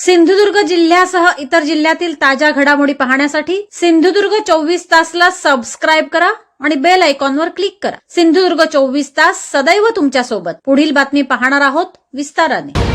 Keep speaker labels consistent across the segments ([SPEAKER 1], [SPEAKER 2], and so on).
[SPEAKER 1] सिंधुदुर्ग जिल्ह्यासह इतर जिल्ह्यातील ताज्या घडामोडी पाहण्यासाठी सिंधुदुर्ग 24 तासला सबस्क्राइब करा आणि बेल आयकॉनवर क्लिक करा। सिंधुदुर्ग 24 तास सदैव तुमच्या सोबत। पुढील बातमी पाहणार आहोत विस्ताराने।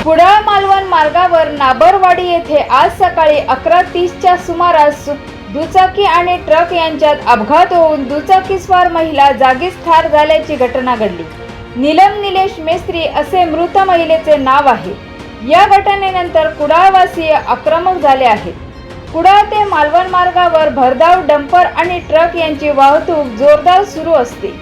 [SPEAKER 2] कुडाळ मालवण मार्गावर नाबरवाडी येथे आज सकाळी 11:30च्या सुमारास दुचाकी आणि ट्रक यांच्यात अपघात होऊन दुचाकीस्वार महिला जागीच ठार झाल्याची घटना घडली। नीलम निलेश मेस्त्री असे मृत महिलेचे नाव आहे। या घटनेनंतर कुडाळवासीय आक्रमक झाले आहेत। कुडाळ ते मालवण मार्गावर भरधाव डंपर आणि ट्रक यांची वाहतूक जोरदार सुरू असते।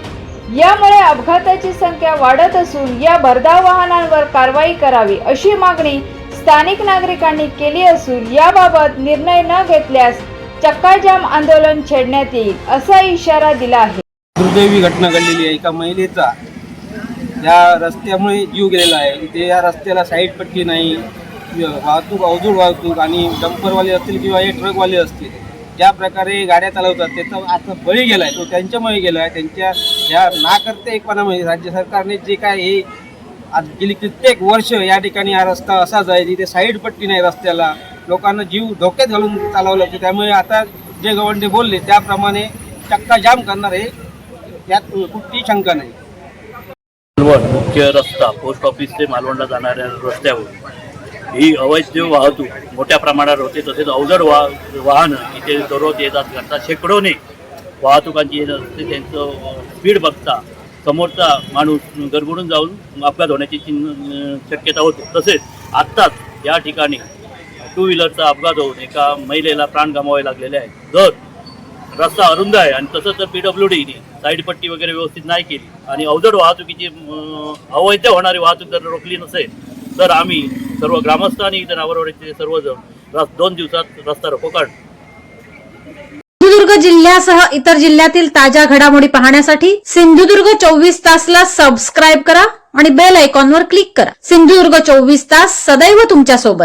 [SPEAKER 2] यामुळे अपघाताची संख्या वाढत असून या भरधाव वाहनांवर कारवाई करावी अशी मागणी स्थानिक नागरिकांनी केली असून याबाबत निर्णय न घेतल्यास चक्काजाम आंदोलन छेडण्यात येईल असा इशारा दिला आहे।
[SPEAKER 3] दुर्दैवी घटना घडलेली आहे। एका महिलेचा या रस्त्यामुळे जीव गेलेला आहे। इथे या रस्त्याला साईड पट्टी नाही, वाहतूक अवजड वाहतूक आणि डंपरवाले असतील किंवा हे ट्रकवाले असतील ज्या प्रकारे गाड्या चालवतात त्याचा आता बळी गेला आहे तो त्यांच्यामुळे गेला आहे। त्यांच्या ह्या नाकर्तेपणामुळे राज्य सरकारने जे काय हे आज गेली कित्येक वर्ष या ठिकाणी हा रस्ता असाच आहे, तिथे साईड पट्टी नाही रस्त्याला, लोकांना जीव धोक्यात घालून चालवलं लागतं। त्यामुळे आता जे गव्हर्नरने बोलले त्याप्रमाणे चक्का जाम करणार आहे, यात कुठलीही शंका नाही।
[SPEAKER 4] मालवण मुख्य रस्ता पोस्ट ऑफिस ते मालवणला जाणाऱ्या रस्त्यावर ही अवैध वाहतूक मोठ्या प्रमाणावर होते। तसेच अवजड वाहनं इथे दररोज येतात करतात। शेकडोने वाहतुकांची असते, त्यांचं स्पीड बघता समोरचा माणूस गडबडून जाऊन अपघात होण्याची शक्यता होते। तसेच आत्ताच या ठिकाणी टू व्हीलरचा अपघात होऊन एका महिलेला प्राण गमावावे लागलेले आहेत। जर रस्ता अरुंद आहे आणि तसं तर PWDने साईड पट्टी वगैरे व्यवस्थित नाही केली आणि अवजड वाहतुकीची अवैध होणारी वाहतूक जर रोखली नसेल तर आम्ही सर्व ग्रामस्थ आणि इतर नाबरवाडीचे सर्वजण 2 दिवसात रस्ता रोको काढू।
[SPEAKER 1] सिंधुदुर्ग जिल्ह्यासह इतर जिल्ह्यातील ताज्या घडामोडी पाहण्यासाठी सिंधुदुर्ग 24 तासला सबस्क्राइब करा आणि बेल आयकॉनवर क्लिक करा। सिंधुदुर्ग 24 तास सदैव तुमच्या सोबत।